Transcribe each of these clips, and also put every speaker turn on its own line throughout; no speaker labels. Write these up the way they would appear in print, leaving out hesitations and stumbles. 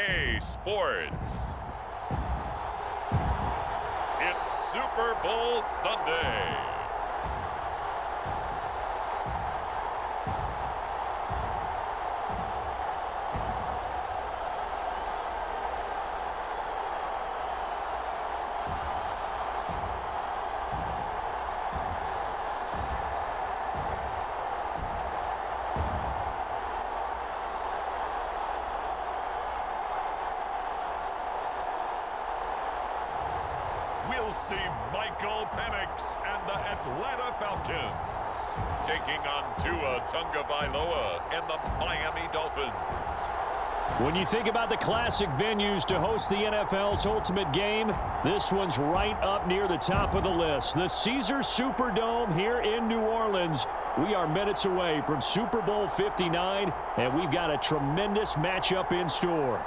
EA Sports. It's Super Bowl Sunday. We'll see Michael Penix and the Atlanta Falcons taking on Tua Tagovailoa and the Miami Dolphins.
When you think about the classic venues to host the NFL's ultimate game, this one's right up near the top of the list. The Caesars Superdome here in New Orleans. We are minutes away from Super Bowl 59, and we've got a tremendous matchup in store.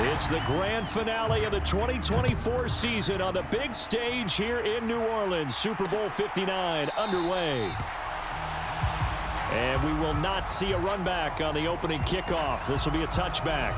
It's the grand finale of the 2024 season on the big stage here in New Orleans. Super Bowl 59 underway. And we will not see a run back on the opening kickoff. This will be a touchback.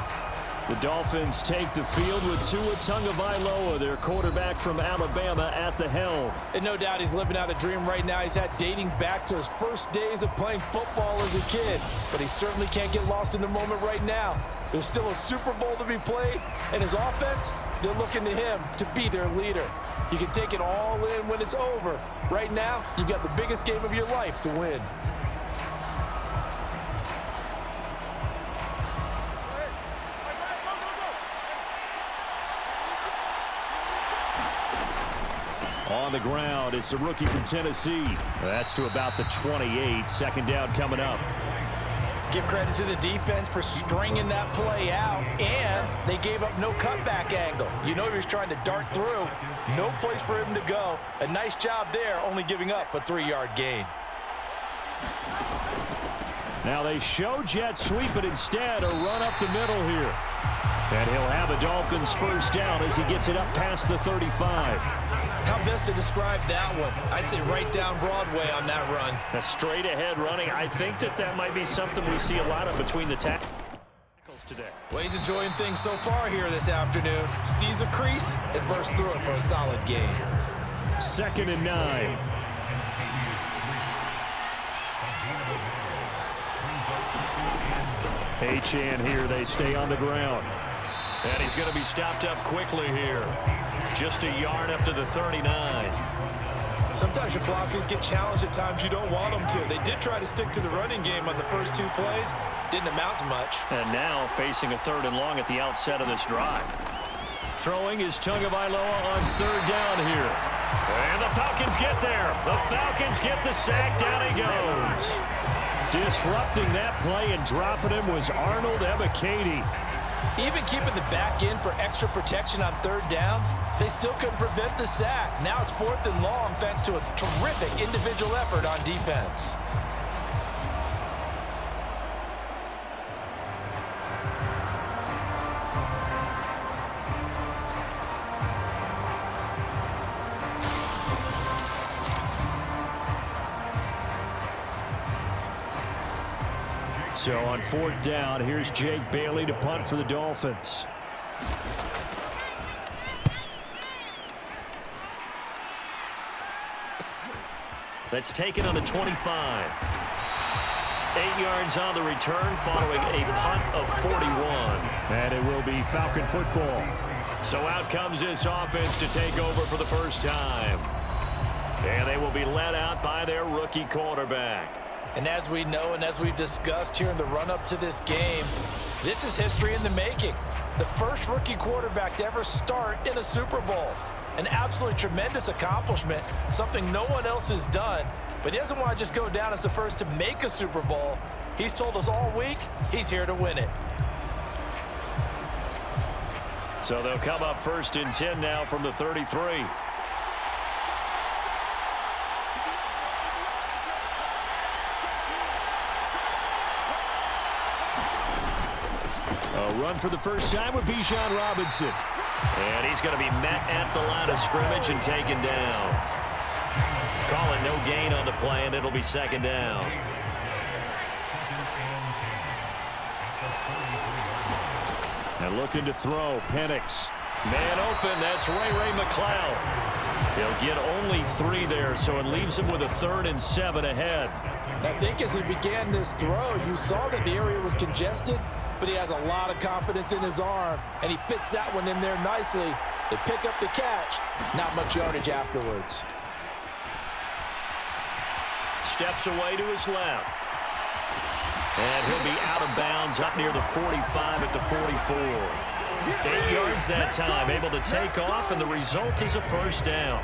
The Dolphins take the field with Tua Tagovailoa, their quarterback from Alabama, at the helm.
And no doubt he's living out a dream right now. He's had dating back to his first days of playing football as a kid. But he certainly can't get lost in the moment right now. There's still a Super Bowl to be played, and his offense, they're looking to him to be their leader. You can take it all in when it's over. Right now, you've got the biggest game of your life to win.
On the ground, it's the rookie from Tennessee. That's to about the 28. Second down coming up.
Give credit to the defense for stringing that play out, and they gave up no cutback angle. You know he was trying to dart through. No place for him to go. A nice job there, only giving up a 3-yard gain.
Now they show jet sweep, but instead a run up the middle here. And he'll have a Dolphins first down as he gets it up past the 35.
How best to describe that one? I'd say right down Broadway on that run.
A straight ahead running. I think that might be something we see a lot of between the tackles today.
Well, he's enjoying things so far here this afternoon. Sees a crease and bursts through it for a solid gain.
2nd and 9. Achane here. They stay on the ground. And he's going to be stopped up quickly here. Just a yard up to the 39.
Sometimes your philosophies get challenged at times you don't want them to. They did try to stick to the running game on the first 2 plays. Didn't amount to much.
And now facing a 3rd and long at the outset of this drive. Throwing is Tagovailoa on 3rd down here. And the Falcons get there. The Falcons get the sack. Down he goes. Disrupting that play and dropping him was Arnold Ebiketie.
Even keeping the back in for extra protection on 3rd down, they still couldn't prevent the sack. Now it's 4th and long thanks to a terrific individual effort on defense.
So on 4th down, here's Jake Bailey to punt for the Dolphins. That's taken on the 25. 8 yards on the return following a punt of 41. And it will be Falcon football. So out comes this offense to take over for the first time. And they will be led out by their rookie quarterback.
And as we know and as we've discussed here in the run-up to this game, this is history in the making. The first rookie quarterback to ever start in a Super Bowl. An absolutely tremendous accomplishment, something no one else has done. But he doesn't want to just go down as the first to make a Super Bowl. He's told us all week he's here to win it.
So they'll come up 1st and 10 now from the 33. A run for the first time with Bijan Robinson. And he's going to be met at the line of scrimmage and taken down. Calling no gain on the play, and it'll be 2nd down. And looking to throw, Penix. Man open, that's Ray McCloud. He'll get only 3 there, so it leaves him with a 3rd and 7 ahead.
I think as he began this throw, you saw that the area was congested, but he has a lot of confidence in his arm, and he fits that one in there nicely. They pick up the catch, not much yardage afterwards.
Steps away to his left. And he'll be out of bounds up near the 45 at the 44. 8 yards that time, able to take off, and the result is a 1st down.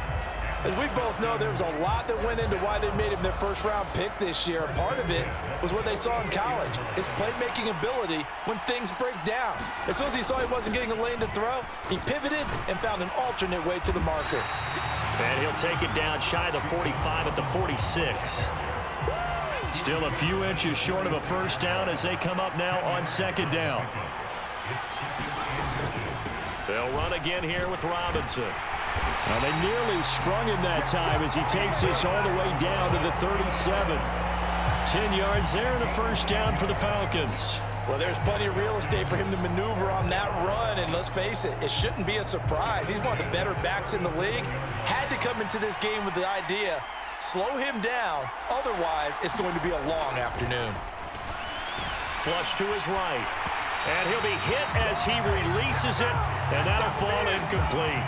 As we both know, there was a lot that went into why they made him their first-round pick this year. Part of it was what they saw in college, his playmaking ability when things break down. As soon as he saw he wasn't getting a lane to throw, he pivoted and found an alternate way to the marker.
And he'll take it down shy of the 45 at the 46. Still a few inches short of a 1st down as they come up now on 2nd down. They'll run again here with Robinson. Now they nearly sprung him that time as he takes this all the way down to the 37. 10 yards there and a 1st down for the Falcons.
Well, there's plenty of real estate for him to maneuver on that run, and let's face it, it shouldn't be a surprise. He's one of the better backs in the league. Had to come into this game with the idea, slow him down, otherwise it's going to be a long afternoon.
Flush to his right, and he'll be hit as he releases it, and that'll fall incomplete.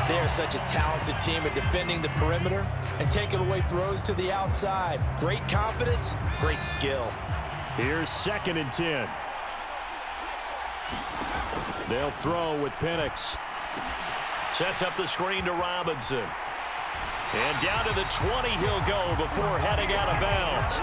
They are such a talented team at defending the perimeter and taking away throws to the outside. Great confidence, great skill.
Here's 2nd and 10. They'll throw with Penix. Sets up the screen to Robinson. And down to the 20 he'll go before heading out of bounds.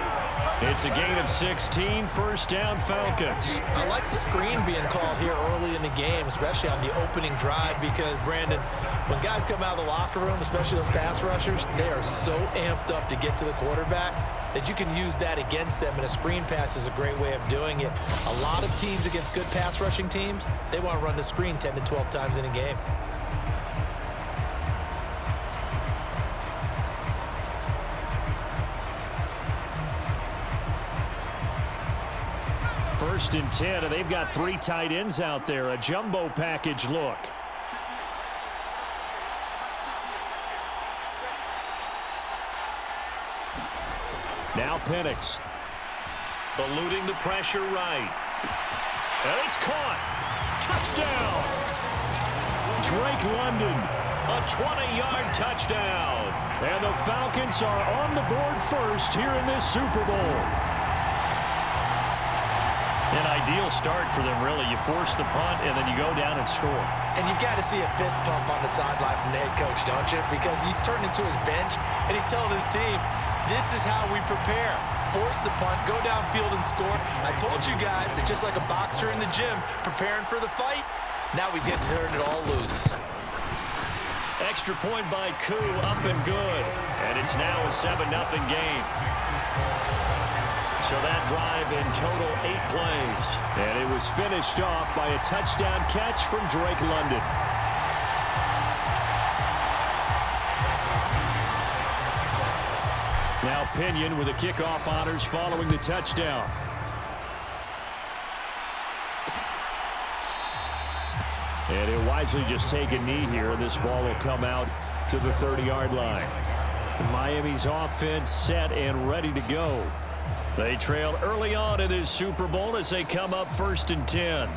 It's a gain of 16, 1st down Falcons.
I like the screen being called here early in the game, especially on the opening drive, because, Brandon, when guys come out of the locker room, especially those pass rushers, they are so amped up to get to the quarterback that you can use that against them, and a screen pass is a great way of doing it. A lot of teams against good pass rushing teams, they want to run the screen 10 to 12 times in a game.
First and 10, and they've got 3 tight ends out there. A jumbo package look. Now Penix. Eluding the pressure right. And it's caught. Touchdown. Drake London. A 20-yard touchdown. And the Falcons are on the board first here in this Super Bowl. An ideal start for them, really. You force the punt, and then you go down and score.
And you've got to see a fist pump on the sideline from the head coach, don't you? Because he's turning to his bench, and he's telling his team, this is how we prepare. Force the punt, go downfield and score. I told you guys, it's just like a boxer in the gym preparing for the fight. Now we get to turn it all loose.
Extra point by Koo, up and good. And it's now a 7-0 game. So that drive in total 8 plays. And it was finished off by a touchdown catch from Drake London. Now Pinion with the kickoff honors following the touchdown. And he'll wisely just take a knee here, and this ball will come out to the 30-yard line. Miami's offense set and ready to go. They trailed early on in this Super Bowl as they come up 1st and 10.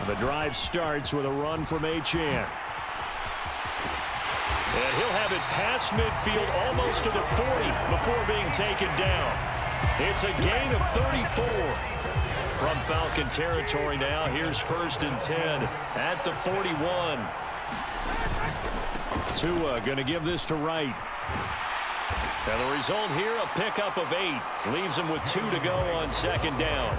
The drive starts with a run from Achane. And he'll have it past midfield almost to the 40 before being taken down. It's a gain of 34. From Falcon territory now, here's 1st and 10 at the 41. Tua going to give this to Wright. And the result here, a pickup of 8. Leaves him with 2 to go on 2nd down.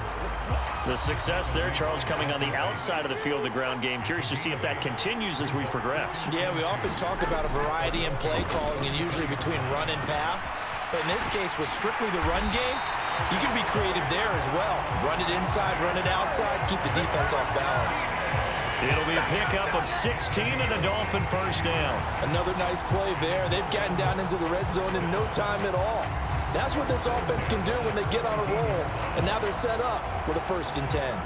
The success there, Charles, coming on the outside of the field, the ground game. Curious to see if that continues as we progress.
Yeah, we often talk about a variety in play calling and usually between run and pass. But in this case, with strictly the run game, you can be creative there as well. Run it inside, run it outside, keep the defense off balance.
It'll be a pickup of 16 and a Dolphin 1st down.
Another nice play there. They've gotten down into the red zone in no time at all. That's what this offense can do when they get on a roll. And now they're set up with a 1st and 10.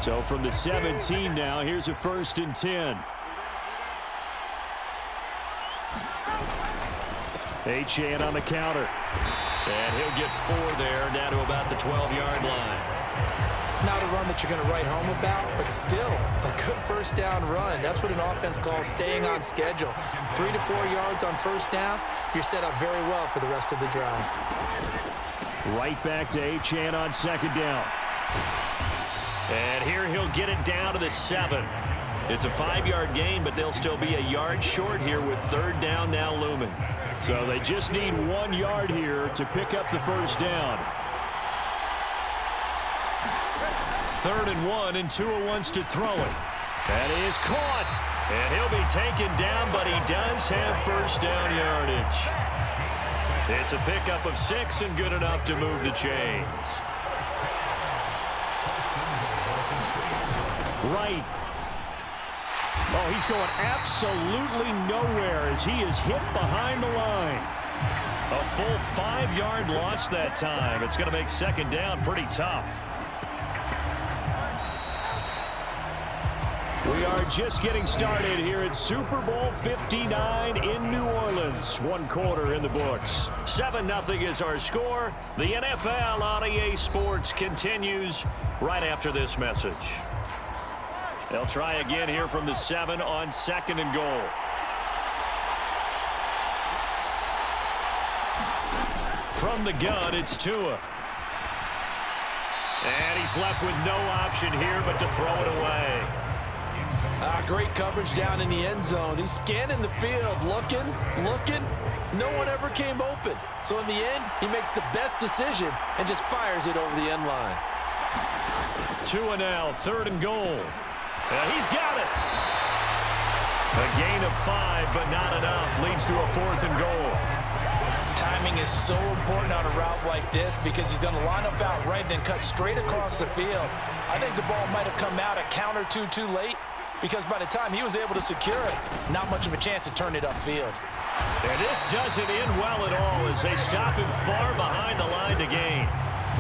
So from the 17 now, here's a 1st and 10. Achane on the counter. And he'll get 4 there, down to about the 12-yard line.
Not a run that you're going to write home about, but still a good 1st down run. That's what an offense calls staying on schedule. 3 to 4 yards on 1st down, you're set up very well for the rest of the drive.
Right back to Achane on 2nd down. And here he'll get it down to the 7. It's a 5-yard gain, but they'll still be a yard short here with 3rd down now looming. So they just need 1 yard here to pick up the 1st down. 3rd and 1, and Tua wants to throw it. That is caught. And he'll be taken down, but he does have 1st down yardage. It's a pickup of 6 and good enough to move the chains. Right. Oh, he's going absolutely nowhere as he is hit behind the line. A full 5-yard loss that time. It's going to make 2nd down pretty tough. We are just getting started here at Super Bowl 59 in New Orleans. 1 quarter in the books. 7-0 is our score. The NFL on EA Sports continues right after this message. They'll try again here from the 7 on 2nd and goal. From the gun, it's Tua. And he's left with no option here but to throw it away.
Great coverage down in the end zone. He's scanning the field, looking. No one ever came open. So in the end, he makes the best decision and just fires it over the end line.
Tua now, 3rd and goal. He's got it. A gain of 5, but not enough. Leads to a 4th and goal.
Timing is so important on a route like this because he's going to line up out right, then cut straight across the field. I think the ball might have come out a count or two too late because by the time he was able to secure it, not much of a chance to turn it upfield.
And this doesn't end well at all as they stop him far behind the line to gain.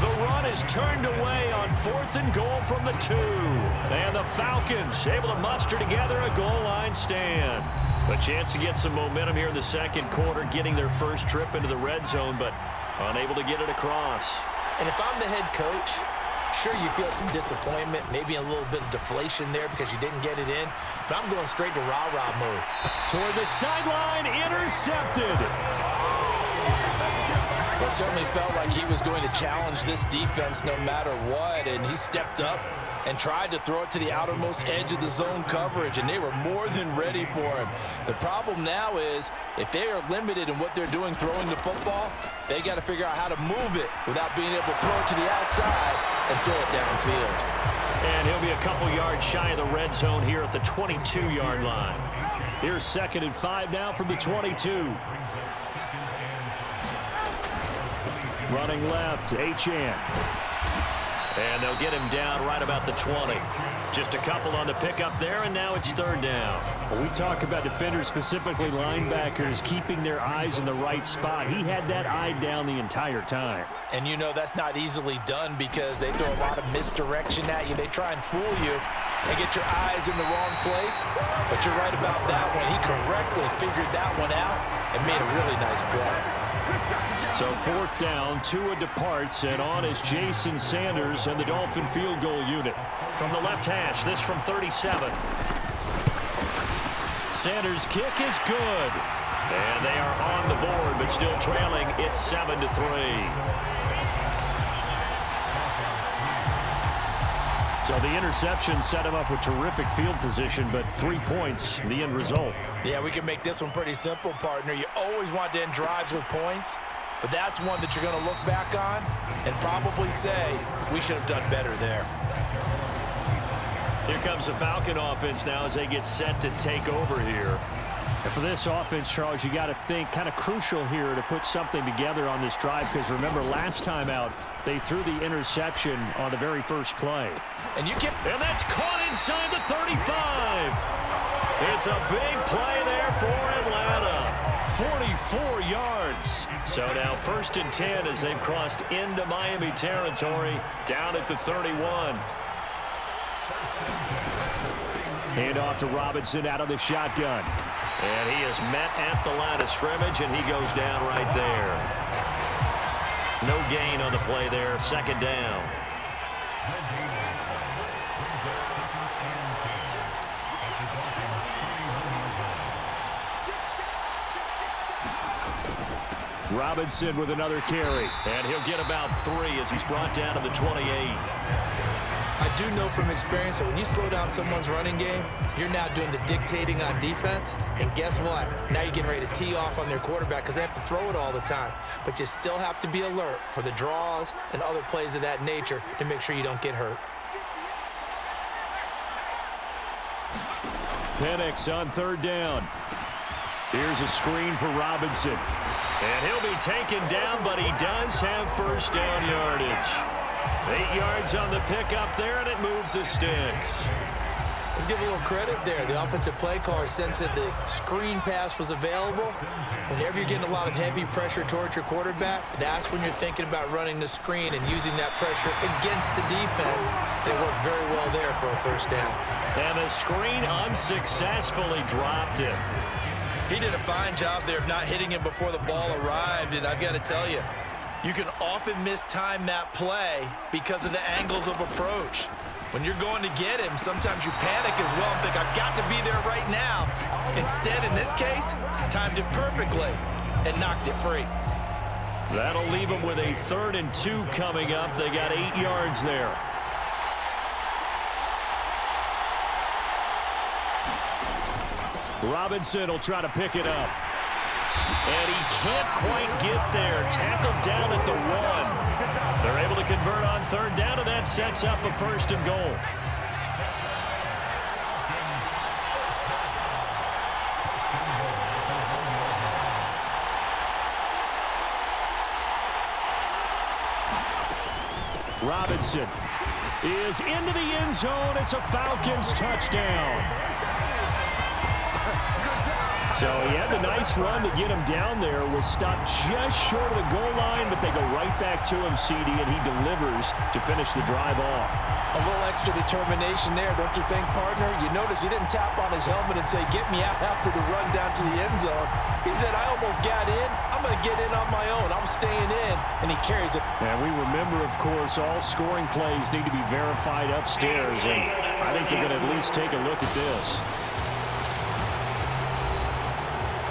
The run is turned away on 4th and goal from the 2. And the Falcons able to muster together a goal line stand. A chance to get some momentum here in the 2nd quarter, getting their first trip into the red zone, but unable to get it across.
And if I'm the head coach, sure you feel some disappointment, maybe a little bit of deflation there because you didn't get it in, but I'm going straight to rah-rah mode.
Toward the sideline, intercepted.
Well, it certainly felt like he was going to challenge this defense no matter what, and he stepped up and tried to throw it to the outermost edge of the zone coverage, and they were more than ready for him. The problem now is if they are limited in what they're doing throwing the football, they got to figure out how to move it without being able to throw it to the outside and throw it downfield.
And he'll be a couple yards shy of the red zone here at the 22-yard line. Here's 2nd and 5 now from the 22. Running left, Achane. And they'll get him down right about the 20. Just a couple on the pickup there, and now it's third down. When we talk about defenders, specifically linebackers, keeping their eyes in the right spot, he had that eye down the entire time.
And you know that's not easily done because they throw a lot of misdirection at you. They try and fool you and get your eyes in the wrong place. But you're right about that one. He correctly figured that one out and made a really nice play.
So fourth down, Tua departs, and on is Jason Sanders and the Dolphin field goal unit. From the left hash, this from 37. Sanders' kick is good. And they are on the board, but still trailing. It's 7-3. So the interception set him up with terrific field position, but 3 points, the end result.
Yeah, we can make this one pretty simple, partner. You always want to end drives with points, but that's one that you're going to look back on and probably say, we should have done better there.
Here comes the Falcon offense now as they get set to take over here. And for this offense, Charles, you got to think kind of crucial here to put something together on this drive, because remember last time out, they threw the interception on the very first play.
And
that's caught inside the 35. It's a big play there for Atlanta. 44 yards. So now 1st and 10 as they've crossed into Miami territory down at the 31. Hand off to Robinson out of the shotgun. And he is met at the line of scrimmage, and he goes down right there. No gain on the play there. 2nd down. Robinson with another carry. And he'll get about 3 as he's brought down to the 28.
I do know from experience that when you slow down someone's running game, you're now doing the dictating on defense. And guess what? Now you're getting ready to tee off on their quarterback because they have to throw it all the time. But you still have to be alert for the draws and other plays of that nature to make sure you don't get hurt.
Penix on 3rd down. Here's a screen for Robinson. And he'll be taken down, but he does have 1st down yardage. 8 yards on the pickup there, and it moves the sticks.
Let's give a little credit there. The offensive play caller sensed that the screen pass was available. Whenever you're getting a lot of heavy pressure towards your quarterback, that's when you're thinking about running the screen and using that pressure against the defense. And it worked very well there for a 1st down.
And the screen unsuccessfully dropped it.
He did a fine job there of not hitting him before the ball arrived, and I've got to tell you, you can often mistime that play because of the angles of approach. When you're going to get him, sometimes you panic as well and think, I've got to be there right now. Instead, in this case, timed it perfectly and knocked it free.
That'll leave them with a 3rd and 2 coming up. They got 8 yards there. Robinson will try to pick it up. And he can't quite get there. Tackled down at the 1. They're able to convert on 3rd down, and that sets up a 1st and goal. Robinson is into the end zone. It's a Falcons touchdown. So he had the nice run to get him down there, was stopped just short of the goal line, but they go right back to him, CD, and he delivers to finish the drive off.
A little extra determination there, don't you think, partner? You notice he didn't tap on his helmet and say, get me out after the run down to the end zone. He said, I almost got in. I'm going to get in on my own. I'm staying in, and he carries it.
And we remember, of course, all scoring plays need to be verified upstairs, and I think they're going to at least take a look at this.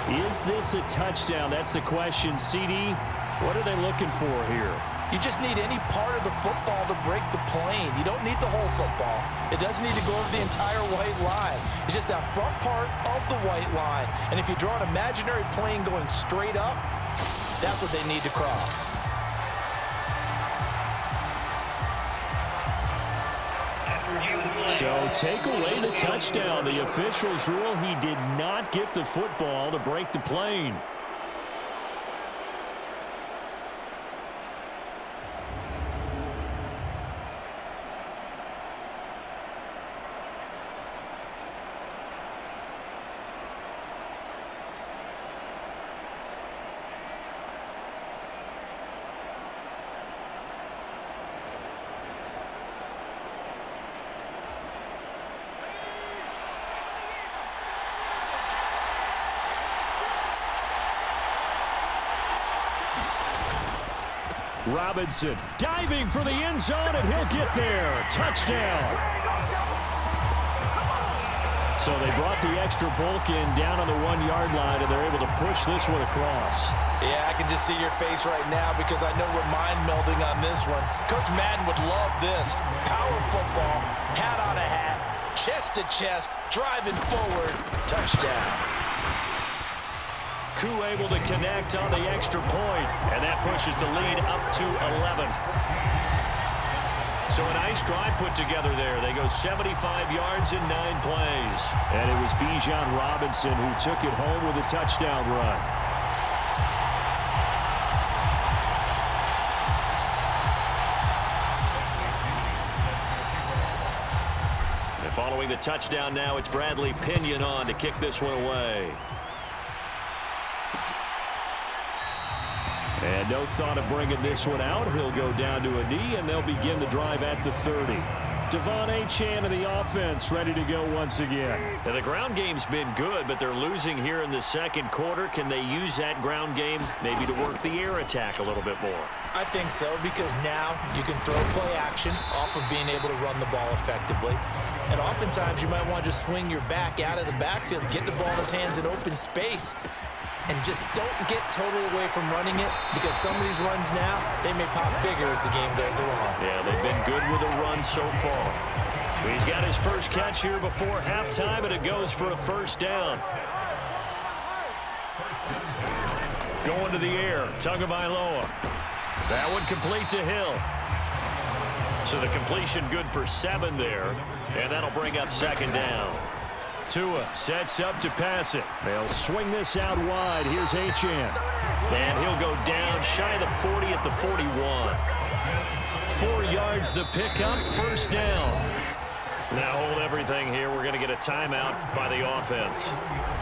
Is this a touchdown? That's the question. CD, what are they looking for here?
You just need any part of the football to break the plane. You don't need the whole football. It doesn't need to go over the entire white line. It's just that front part of the white line. And if you draw an imaginary plane going straight up, that's what they need to cross.
So take away the touchdown. The officials rule he did not get the football to break the plane. Robinson diving for the end zone, and he'll get there. Touchdown. So they brought the extra bulk in down on the 1-yard line, and they're able to push this one across.
Yeah, I can just see your face right now because I know we're mind melding on this one. Coach Madden would love this. Power football, hat on a hat, chest to chest, driving forward, touchdown.
Koo able to connect on the extra point, and that pushes the lead up to 11. So a nice drive put together there. They go 75 yards in 9 plays. And it was Bijan Robinson who took it home with a touchdown run. And following the touchdown now, it's Bradley Pinion on to kick this one away. And no thought of bringing this one out. He'll go down to a knee, and they'll begin the drive at the 30. Devon Achane of the offense ready to go once again. Now, the ground game's been good, but they're losing here in the second quarter. Can they use that ground game maybe to work the air attack a little bit more?
I think so, because now you can throw play action off of being able to run the ball effectively. And oftentimes you might want to just swing your back out of the backfield and get the ball in his hands in open space. And just don't get totally away from running it, because some of these runs now, they may pop bigger as the game goes along.
Yeah, they've been good with a run so far. He's got his first catch here before halftime, and it goes for a first down. Going to the air, Tagovailoa. That one complete to Hill. So the completion good for 7 there, and that'll bring up second down. Tua sets up to pass it. They'll swing this out wide. Here's Achane. And he'll go down shy of the 40 at the 41. 4 yards the pickup, first down. Now hold everything here. We're going to get a timeout by the offense,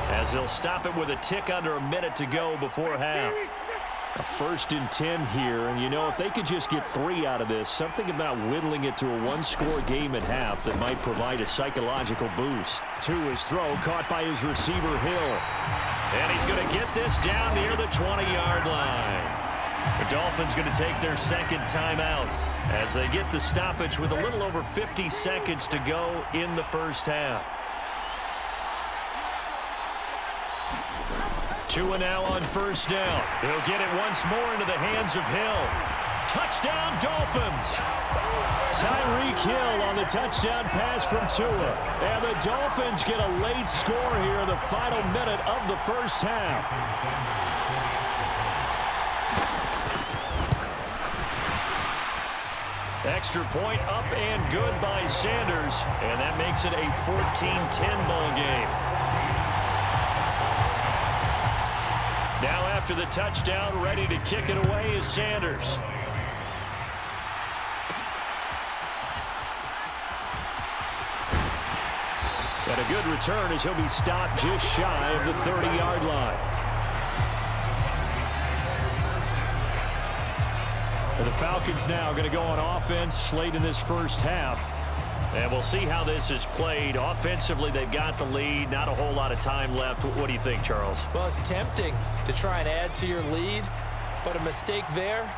as they'll stop it with a tick under a minute to go before half. A 1st and 10 here, and you know, if they could just get 3 out of this, something about whittling it to a 1-score game at half that might provide a psychological boost. To his throw, caught by his receiver, Hill. And he's going to get this down near the 20-yard line. The Dolphins going to take their second timeout as they get the stoppage with a little over 50 seconds to go in the first half. Tua now on first down. He'll get it once more into the hands of Hill. Touchdown, Dolphins! Tyreek Hill on the touchdown pass from Tua. And the Dolphins get a late score here in the final minute of the first half. Extra point up and good by Sanders. And that makes it a 14-10 ball game. Now after the touchdown, ready to kick it away is Sanders. And a good return as he'll be stopped just shy of the 30-yard line. And the Falcons now going to go on offense late in this first half. And we'll see how this is played. Offensively, they've got the lead. Not a whole lot of time left. What do you think, Charles?
Well, it's tempting to try and add to your lead, but a mistake there,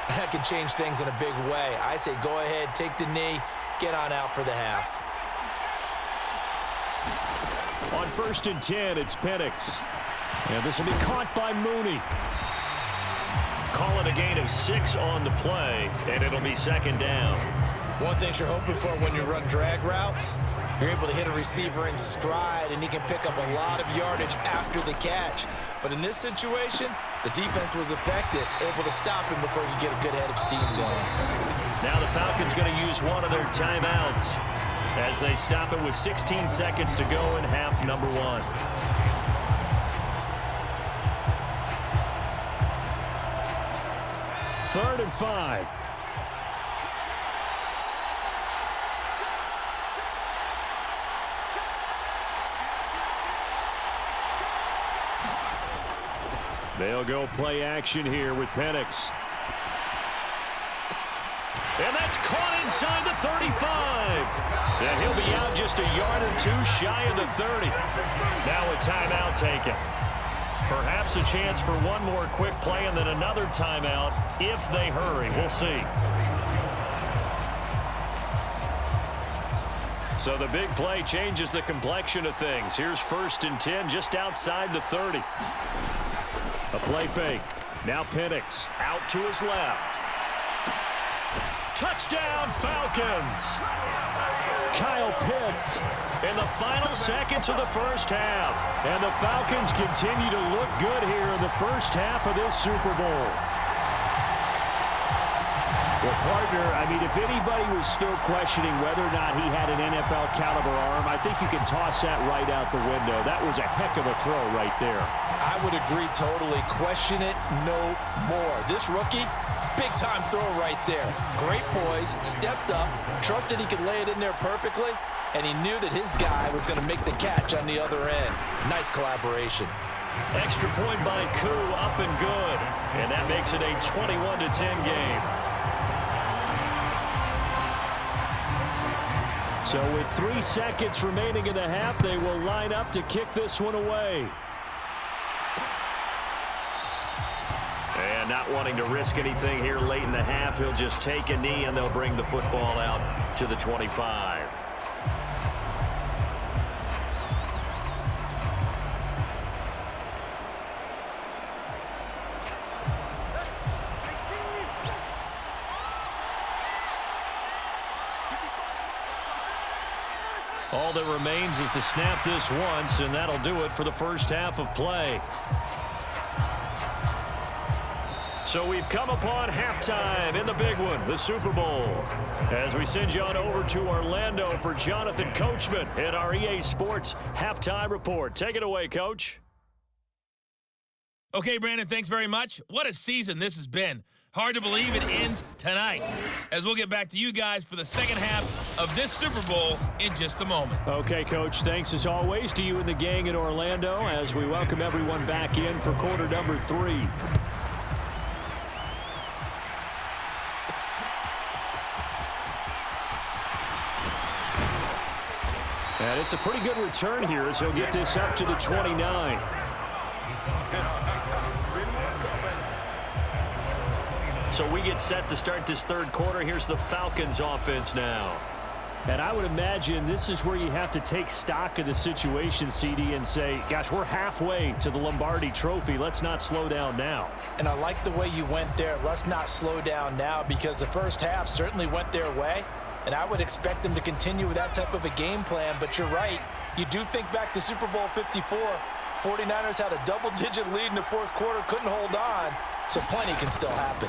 that could change things in a big way. I say go ahead, take the knee, get on out for the half.
On 1st and 10, it's Penix. And this will be caught by Mooney. Call it a gain of 6 on the play, and it'll be second down.
One thing you're hoping for when you run drag routes, you're able to hit a receiver in stride, and he can pick up a lot of yardage after the catch. But in this situation, the defense was effective, able to stop him before he could get a good head of steam going.
Now the Falcons going to use one of their timeouts as they stop it with 16 seconds to go in half number 1. Third and 5. They'll go play action here with Penix. And that's caught inside the 35. And he'll be out just a yard or 2 shy of the 30. Now a timeout taken. Perhaps a chance for one more quick play and then another timeout if they hurry. We'll see. So the big play changes the complexion of things. Here's 1st and 10 just outside the 30. A play fake. Now Penix out to his left. Touchdown Falcons! Kyle Pitts in the final seconds of the first half. And the Falcons continue to look good here in the first half of this Super Bowl. Well, partner, I mean, if anybody was still questioning whether or not he had an NFL caliber arm, I think you can toss that right out the window. That was a heck of a throw right there.
I would agree totally. Question it no more. This rookie, big-time throw right there. Great poise, stepped up, trusted he could lay it in there perfectly, and he knew that his guy was going to make the catch on the other end. Nice collaboration.
Extra point by Koo, up and good. And that makes it a 21-10 game. So with 3 seconds remaining in the half, they will line up to kick this one away. And not wanting to risk anything here late in the half, he'll just take a knee and they'll bring the football out to the 25. All that remains is to snap this once, and that'll do it for the first half of play. So we've come upon halftime in the big one, the Super Bowl. As we send you on over to Orlando for Jonathan Coachman in our EA Sports Halftime Report. Take it away, Coach.
Okay, Brandon, thanks very much. What a season this has been. Hard to believe it ends tonight, as we'll get back to you guys for the second half of this Super Bowl in just a moment.
Okay, Coach, thanks as always to you and the gang in Orlando as we welcome everyone back in for quarter number 3. And it's a pretty good return here as he'll get this up to the 29. So we get set to start this third quarter. Here's the Falcons offense now. And I would imagine this is where you have to take stock of the situation, CD, and say, gosh, we're halfway to the Lombardi Trophy. Let's not slow down now.
And I like the way you went there. Let's not slow down now, because the first half certainly went their way. And I would expect them to continue with that type of a game plan. But you're right. You do think back to Super Bowl 54. 49ers had a double-digit lead in the fourth quarter, couldn't hold on. So plenty can still happen.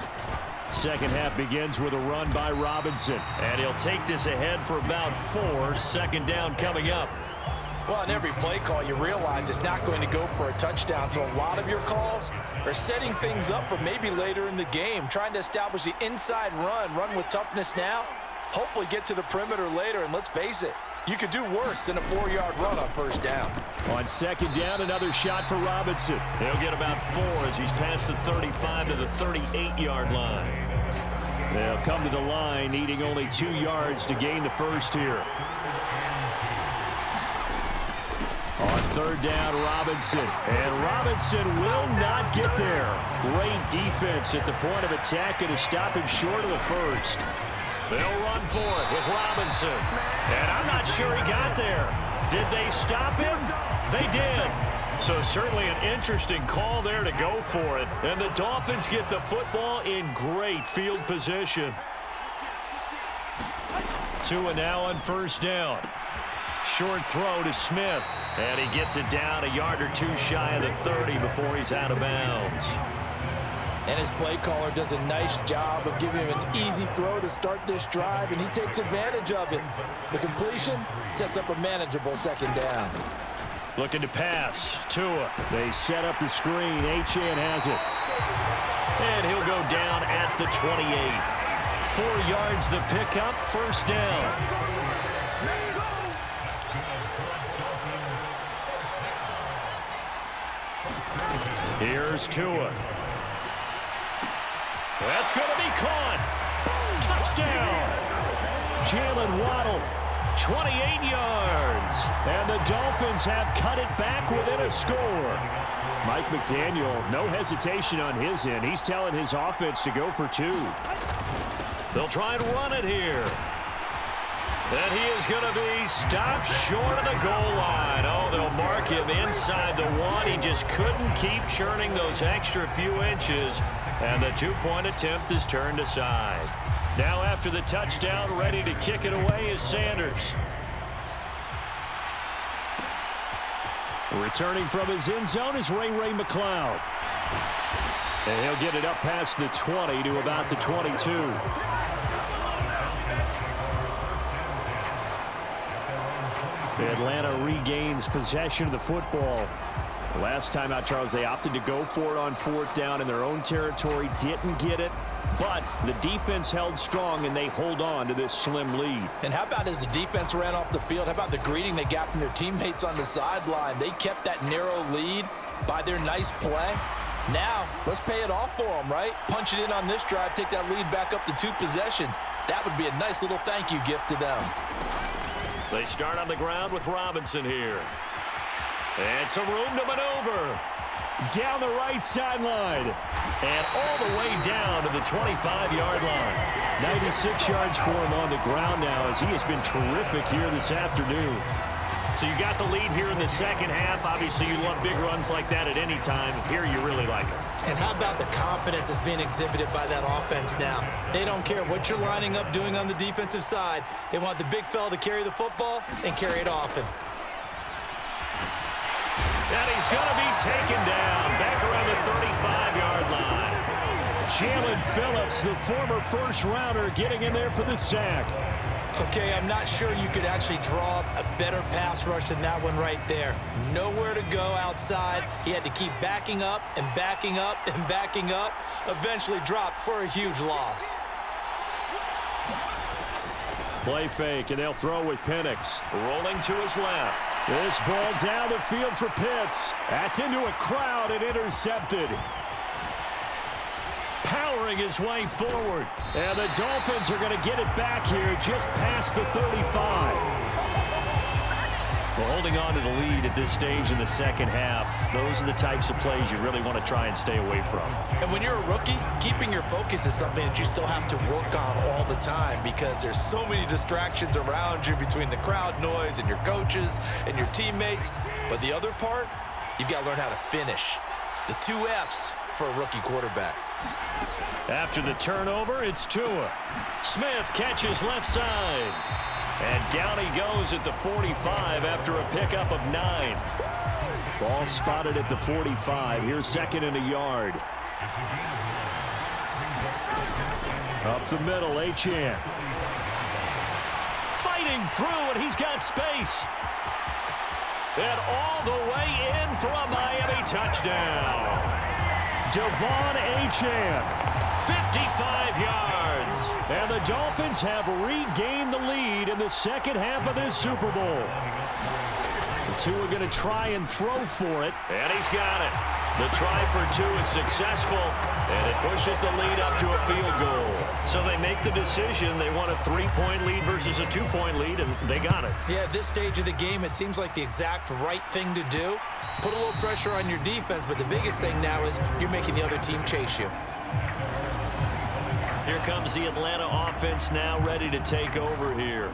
Second half begins with a run by Robinson. And he'll take this ahead for about 4. Second down coming up.
Well, on every play call, you realize it's not going to go for a touchdown. So a lot of your calls are setting things up for maybe later in the game, trying to establish the inside run with toughness now, hopefully get to the perimeter later. And let's face it, you could do worse than a 4-yard run on first down.
On second down, another shot for Robinson. He'll get about 4 as he's past the 35 to the 38-yard line. They'll come to the line, needing only 2 yards to gain the first here. On third down, Robinson. And Robinson will not get there. Great defense at the point of attack and to stop him short of the first. They'll run for it with Robinson. And I'm not sure he got there. Did they stop him? They did. So certainly an interesting call there to go for it. And the Dolphins get the football in great field position. Tua now on first down. Short throw to Smith. And he gets it down a yard or 2 shy of the 30 before he's out of bounds.
And his play caller does a nice job of giving him an easy throw to start this drive, and he takes advantage of it. The completion sets up a manageable second down.
Looking to pass. Tua. They set up the screen. Achane has it. And he'll go down at the 28. 4 yards the pickup. First down. Here's Tua. That's going to be caught. Touchdown. Jalen Waddle, 28 yards. And the Dolphins have cut it back within a score. Mike McDaniel, no hesitation on his end. He's telling his offense to go for 2. They'll try and run it here. And he is going to be stopped short of the goal line. Oh, they'll mark him inside the 1. He just couldn't keep churning those extra few inches. And the 2-point attempt is turned aside. Now after the touchdown, ready to kick it away is Sanders. Returning from his end zone is Ray McCloud. And he'll get it up past the 20 to about the 22. Atlanta regains possession of the football. Last time out, Charles, they opted to go for it on 4th down in their own territory. Didn't get it, but the defense held strong, and they hold on to this slim lead.
And how about as the defense ran off the field, how about the greeting they got from their teammates on the sideline? They kept that narrow lead by their nice play. Now, let's pay it off for them, right? Punch it in on this drive, take that lead back up to 2 possessions. That would be a nice little thank you gift to them.
They start on the ground with Robinson here. And some room to maneuver. Down the right sideline. And all the way down to the 25-yard line. 96 yards for him on the ground now as he has been terrific here this afternoon. So you got the lead here in the second half. Obviously, you love big runs like that at any time. Here you really like them.
And how about the confidence that's being exhibited by that offense now? They don't care what you're lining up doing on the defensive side. They want the big fella to carry the football and carry it often.
And he's going to be taken down back around the 35-yard line. Jalen Phillips, the former first-rounder, getting in there for the sack.
Okay, I'm not sure you could actually draw a better pass rush than that one right there. Nowhere to go outside. He had to keep backing up and backing up and backing up. Eventually dropped for a huge loss.
Play fake, and they'll throw with Penix. Rolling to his left. This ball down the field for Pitts. That's into a crowd and intercepted. Powering his way forward. And the Dolphins are going to get it back here just past the 35. Well, holding on to the lead at this stage in the second half, those are the types of plays you really want to try and stay away from.
And when you're a rookie, keeping your focus is something that you still have to work on all the time because there's so many distractions around you between the crowd noise and your coaches and your teammates. But the other part, you've got to learn how to finish. It's the 2 F's for a rookie quarterback.
After the turnover, it's Tua. Smith catches left side. And down he goes at the 45 after a pickup of 9. Ball spotted at the 45. Here's 2nd and a yard. Up the middle, Achane. Fighting through, and he's got space. And all the way in for a Miami touchdown. Devon Achane. 55 yards. And the Dolphins have regained the lead in the second half of this Super Bowl. The 2 are going to try and throw for it. And he's got it. The try for 2 is successful. And it pushes the lead up to a field goal. So they make the decision. They want a 3-point lead versus a 2-point lead, and they got it.
Yeah, at this stage of the game, it seems like the exact right thing to do. Put a little pressure on your defense, but the biggest thing now is you're making the other team chase you.
Here comes the Atlanta offense now ready to take over here.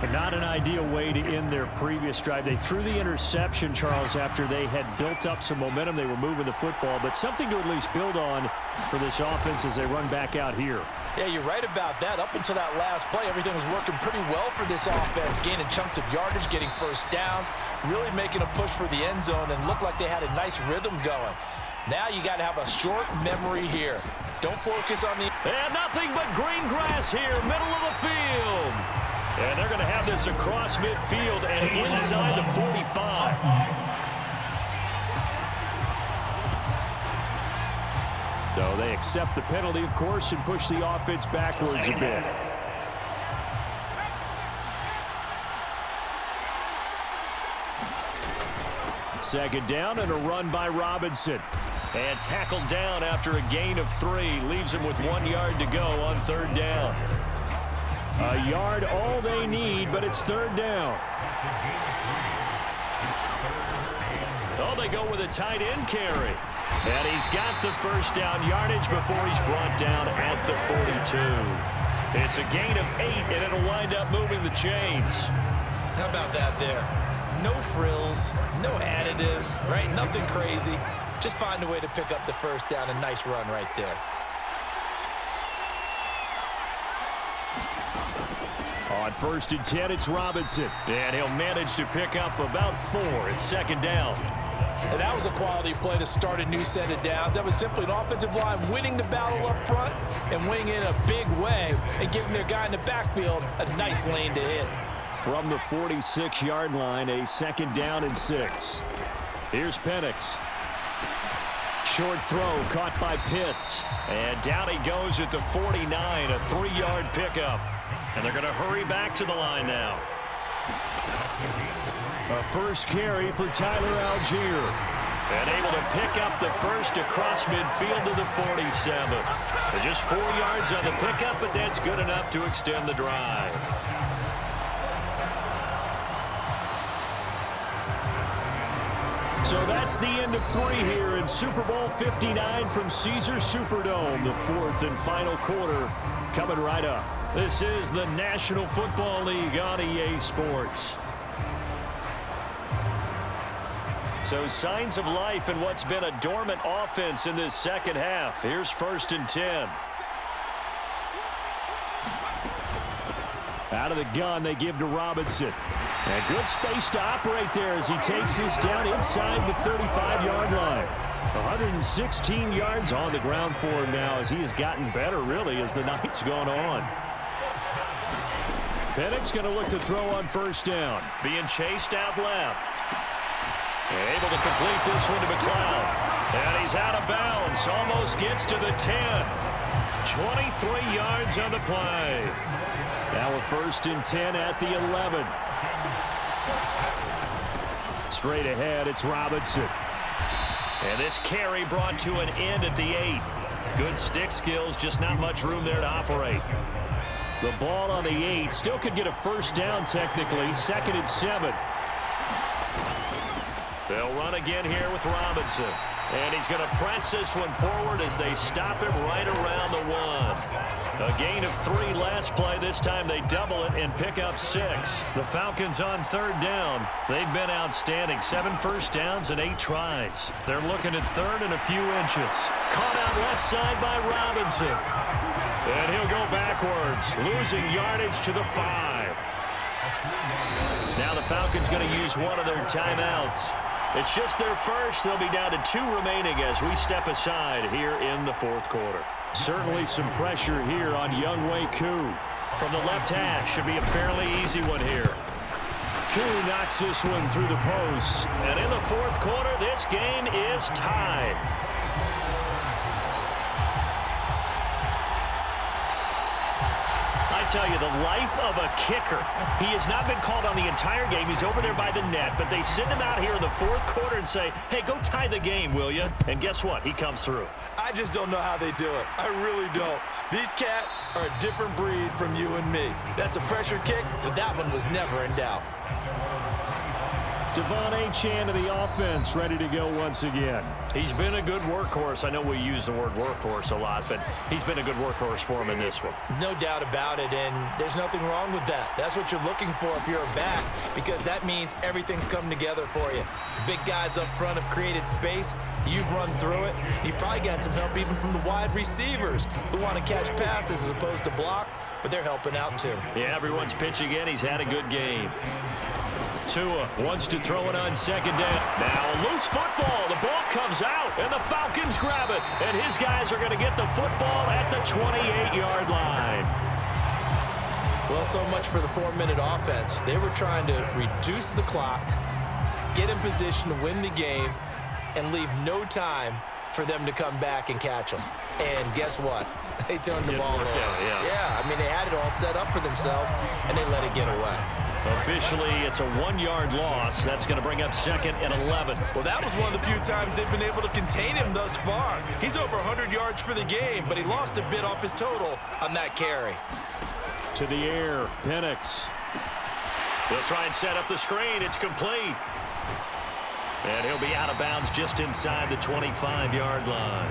But not an ideal way to end their previous drive. They threw the interception, Charles, after they had built up some momentum. They were moving the football, but something to at least build on for this offense as they run back out here.
Yeah, you're right about that. Up until that last play, everything was working pretty well for this offense, gaining chunks of yardage, getting first downs, really making a push for the end zone, and looked like they had a nice rhythm going. Now you got to have a short memory here. Don't focus on the...
And nothing but green grass here, middle of the field. And they're going to have this across midfield and inside the 45. So they accept the penalty, of course, and push the offense backwards a bit. Second down and a run by Robinson. And tackled down after a gain of 3. Leaves him with 1 yard to go on 3rd down. A yard all they need, but it's 3rd down. they go with a tight end carry. And he's got the first down yardage before he's brought down at the 42. It's a gain of 8, and it'll wind up moving the chains.
How about that there? No frills, no additives, right? Nothing crazy. Just find a way to pick up the first down. A nice run right there.
On 1st and 10, it's Robinson. And he'll manage to pick up about 4 at 2nd down.
And that was a quality play to start a new set of downs. That was simply an offensive line winning the battle up front and winning in a big way and giving their guy in the backfield a nice lane to hit.
From the 46-yard line, a 2nd down and 6. Here's Penix. Short throw caught by Pitts. And down he goes at the 49, a 3-yard pickup. And they're going to hurry back to the line now. A first carry for Tyler Algier. And able to pick up the first across midfield to the 47. Just 4 yards on the pickup, but that's good enough to extend the drive. So that's the end of 3 here in Super Bowl 59 from Caesars Superdome. The 4th and final quarter coming right up. This is the National Football League on EA Sports. So signs of life in what's been a dormant offense in this second half. Here's 1st and 10. Out of the gun, they give to Robinson. And good space to operate there as he takes this down inside the 35-yard line. 116 yards on the ground for him now as he has gotten better, really, as the night's gone on. Penix going to look to throw on 1st down. Being chased out left. Able to complete this one to McLeod. And he's out of bounds. Almost gets to the 10. 23 yards on the play. Now a 1st and 10 at the 11. Straight ahead, it's Robinson. And this carry brought to an end at the 8. Good stick skills, just not much room there to operate. The ball on the 8 still could get a first down technically. 2nd and 7. They'll run again here with Robinson. And he's going to press this one forward as they stop him right around the 1. A gain of 3 last play. This time they double it and pick up 6. The Falcons on 3rd down. They've been outstanding. 7 first downs and 8 tries. They're looking at 3rd and a few inches. Caught out left side by Robinson. And he'll go backwards, losing yardage to the 5. Now the Falcons going to use one of their timeouts. It's just their first. They'll be down to 2 remaining as we step aside here in the 4th quarter. Certainly some pressure here on Younghoe Koo. From the left hash, should be a fairly easy one here. Koo knocks this one through the post. And in the 4th quarter, this game is tied. I tell you, the life of a kicker. He has not been called on the entire game. He's over there by the net, but they send him out here in the 4th quarter and say, hey, go tie the game, will you? And guess what? He comes through.
I just don't know how they do it. I really don't. These cats are a different breed from you and me. That's a pressure kick, but that one was never in doubt.
Devon Achane to the offense, ready to go once again. He's been a good workhorse. I know we use the word workhorse a lot, but he's been a good workhorse for him in this one.
No doubt about it, and there's nothing wrong with that. That's what you're looking for if you're a back, because that means everything's coming together for you. Big guys up front have created space. You've run through it. You've probably gotten some help even from the wide receivers who want to catch passes as opposed to block, but they're helping out too.
Yeah, everyone's pitching in. He's had a good game. Tua wants to throw it on 2nd down. Now a loose football. The ball comes out, and the Falcons grab it. And his guys are going to get the football at the 28-yard line.
Well, so much for the 4-minute offense. They were trying to reduce the clock, get in position to win the game, and leave no time for them to come back and catch them. And guess what? They turned the ball over. Yeah, I mean, they had it all set up for themselves, and they let it get away.
Officially, it's a 1-yard loss. That's going to bring up 2nd and 11.
Well, that was one of the few times they've been able to contain him thus far. He's over 100 yards for the game, but he lost a bit off his total on that carry.
To the air, Penix. They'll try and set up the screen. It's complete. And he'll be out of bounds just inside the 25-yard line.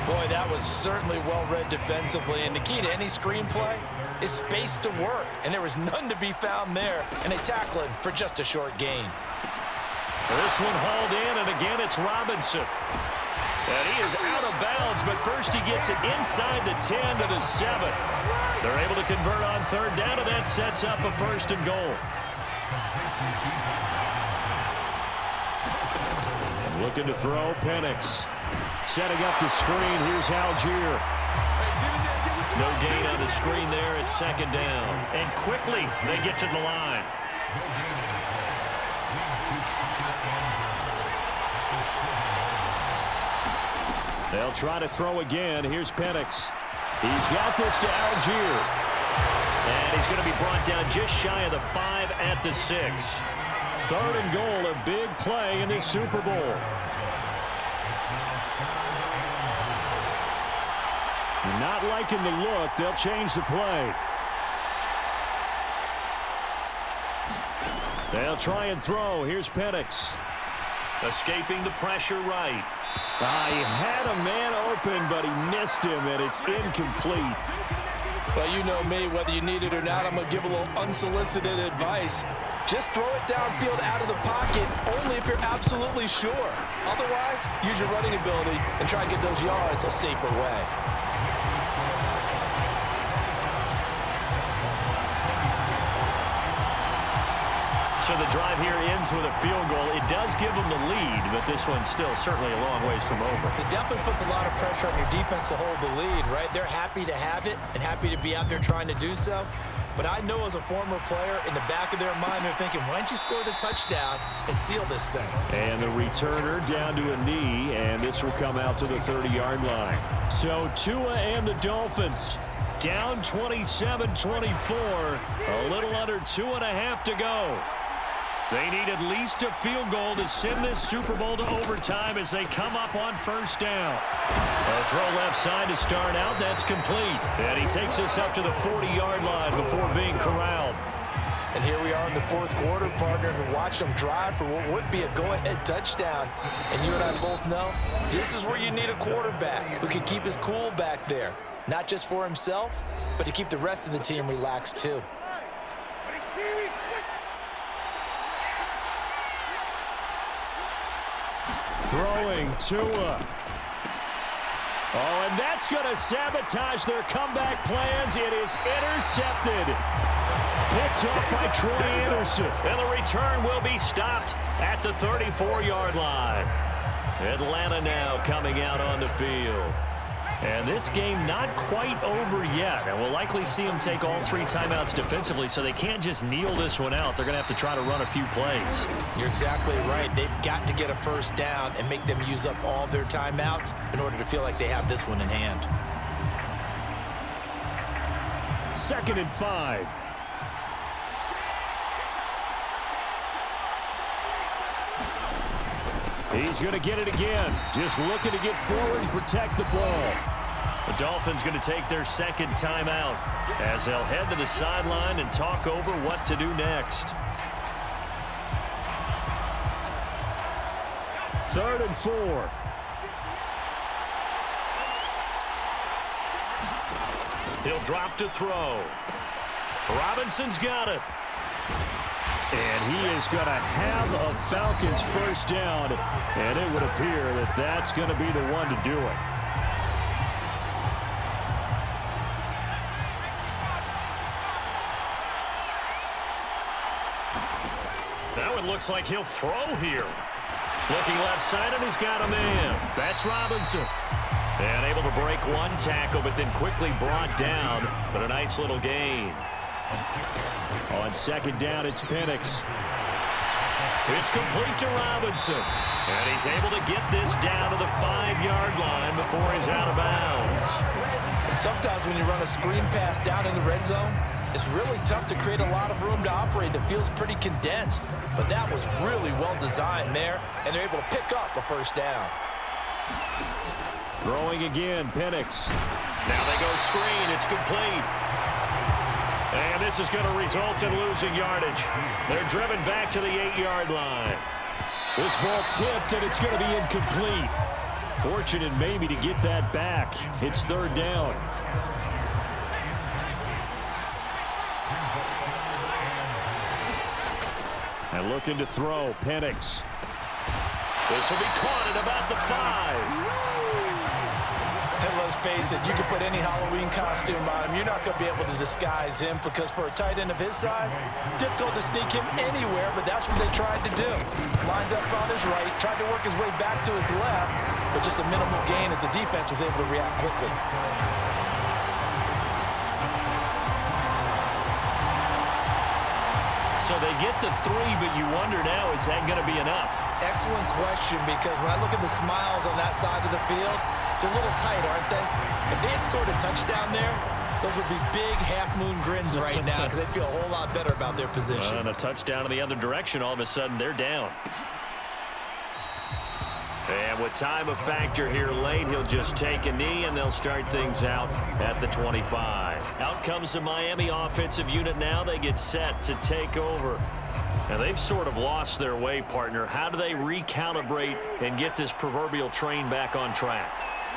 Boy, that was certainly well-read defensively. And the key to any screenplay is space to work. And there was none to be found there. And they tackle him for just a short gain.
This one hauled in, and again it's Robinson. And he is out of bounds, but first he gets it inside the 10 to the 7. They're able to convert on third down, and that sets up a 1st and goal. And looking to throw, Penix. Setting up the screen, here's Algier. No gain on the screen there at 2nd down. And quickly they get to the line. They'll try to throw again. Here's Penix. He's got this to Algier. And he's going to be brought down just shy of the 5 at the 6. 3rd and goal, a big play in this Super Bowl. Not liking the look. They'll change the play. They'll try and throw. Here's Penix. Escaping the pressure right. He had a man open, but he missed him, and it's incomplete.
Well, you know me, whether you need it or not, I'm going to give a little unsolicited advice. Just throw it downfield out of the pocket, only if you're absolutely sure. Otherwise, use your running ability and try and get those yards a safer way.
So the drive here ends with a field goal. It does give them the lead, but this one's still certainly a long ways from over.
It definitely puts a lot of pressure on your defense to hold the lead, right? They're happy to have it and happy to be out there trying to do so. But I know as a former player, in the back of their mind, they're thinking, why don't you score the touchdown and seal this thing?
And the returner down to a knee, and this will come out to the 30-yard line. So Tua and the Dolphins down 27-24, a little under 2.5 to go. They need at least a field goal to send this Super Bowl to overtime as they come up on 1st down. A throw left side to start out. That's complete. And he takes us up to the 40-yard line before being corralled.
And here we are in the 4th quarter, partner, and watch them drive for what would be a go-ahead touchdown. And you and I both know this is where you need a quarterback who can keep his cool back there. Not just for himself, but to keep the rest of the team relaxed too.
Throwing Tua. Oh, and that's going to sabotage their comeback plans. It is intercepted. Picked up by Troy Anderson. And the return will be stopped at the 34-yard line. Atlanta now coming out on the field. And this game not quite over yet. And we'll likely see them take all 3 timeouts defensively, so they can't just kneel this one out. They're going to have to try to run a few plays.
You're exactly right. They've got to get a 1st down and make them use up all their timeouts in order to feel like they have this one in hand.
2nd and 5. He's going to get it again. Just looking to get forward and protect the ball. The Dolphins going to take their 2nd timeout as they'll head to the sideline and talk over what to do next. 3rd and 4. He'll drop to throw. Robinson's got it. And he is going to have a Falcons 1st down, and it would appear that that's going to be the one to do it. That one looks like he'll throw here. Looking left side, and he's got a man. That's Robinson. And able to break one tackle, but then quickly brought down, but a nice little gain. On 2nd down, it's Penix. It's complete to Robinson. And he's able to get this down to the 5-yard line before he's out of bounds.
And sometimes when you run a screen pass down in the red zone, it's really tough to create a lot of room to operate. It feels pretty condensed. But that was really well designed there, and they're able to pick up a 1st down.
Throwing again, Penix. Now they go screen. It's complete. And this is going to result in losing yardage. They're driven back to the 8-yard line. This ball tipped, and it's going to be incomplete. Fortunate maybe to get that back. It's third down. And looking to throw, Penix. This will be caught at about the 5.
And let's face it, you can put any Halloween costume on him. You're not going to be able to disguise him because for a tight end of his size, difficult to sneak him anywhere, but that's what they tried to do. Lined up on his right, tried to work his way back to his left, but just a minimal gain as the defense was able to react quickly.
So they get to 3, but you wonder now, is that going to be enough?
Excellent question, because when I look at the smiles on that side of the field, they're a little tight, aren't they? If they had scored a touchdown there, those would be big half-moon grins right now because they'd feel a whole lot better about their position.
And a touchdown in the other direction, all of a sudden they're down. And with time a factor here late, he'll just take a knee, and they'll start things out at the 25. Out comes the Miami offensive unit now. They get set to take over. Now, they've sort of lost their way, partner. How do they recalibrate and get this proverbial train back on track?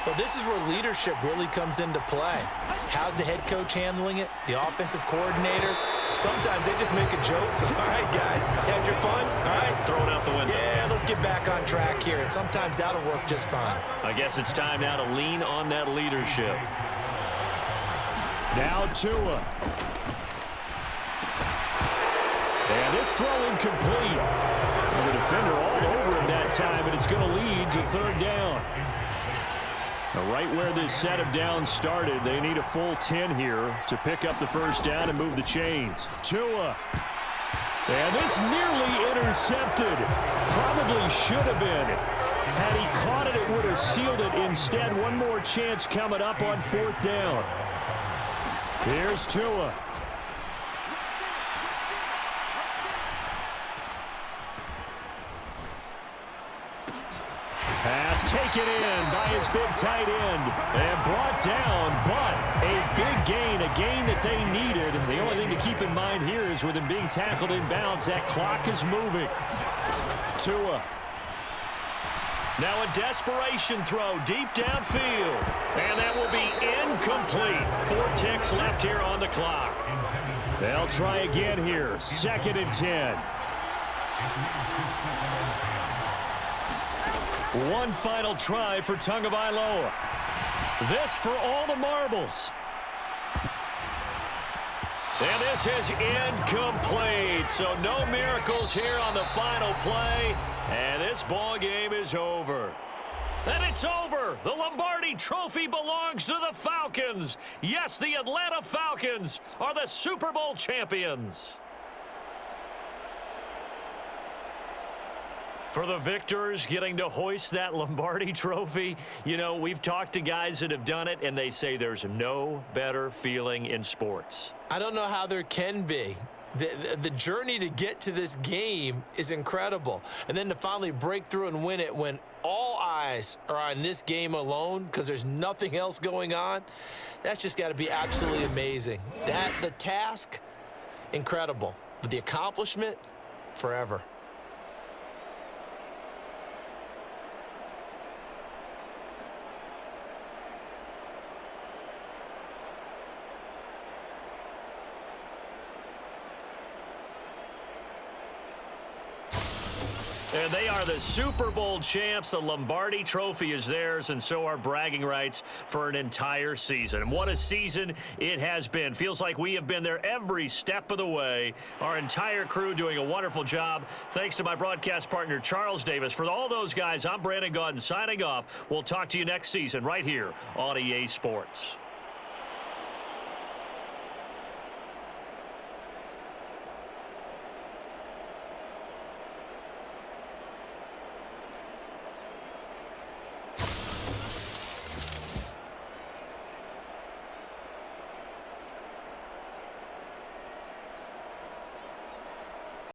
Well, this is where leadership really comes into play. How's the head coach handling it? The offensive coordinator? Sometimes they just make a joke. All right, guys, had your fun? All right.
Throw it out the window.
Yeah, let's get back on track here. And sometimes that'll work just fine.
I guess it's time now to lean on that leadership. Now Tua. And this throw incomplete. And the defender all over him that time, and it's going to lead to third down. Now, right where this set of downs started, they need a full 10 here to pick up the first down and move the chains. Tua. And this nearly intercepted. Probably should have been. Had he caught it, it would have sealed it. Instead, one more chance coming up on fourth down. Here's Tua. Pass taken in by his big tight end and brought down, but a big gain, a gain that they needed. The only thing to keep in mind here is with him being tackled in bounds, that clock is moving. Tua. Now a desperation throw deep downfield, and that will be incomplete. 4 ticks left here on the clock. They'll try again here, 2nd and 10. One final try for Tagovailoa. This for all the marbles. And this is incomplete. So no miracles here on the final play. And this ball game is over. And it's over. The Lombardi Trophy belongs to the Falcons. Yes, the Atlanta Falcons are the Super Bowl champions. For the victors getting to hoist that Lombardi Trophy, you know, we've talked to guys that have done it, and they say there's no better feeling in sports.
I don't know how there can be. The journey to get to this game is incredible. And then to finally break through and win it when all eyes are on this game alone because there's nothing else going on, that's just got to be absolutely amazing. The task, incredible. But the accomplishment, forever.
And they are the Super Bowl champs. The Lombardi Trophy is theirs, and so are bragging rights for an entire season. And what a season it has been. Feels like we have been there every step of the way. Our entire crew doing a wonderful job. Thanks to my broadcast partner, Charles Davis. For all those guys, I'm Brandon Gaudin signing off. We'll talk to you next season right here on EA Sports.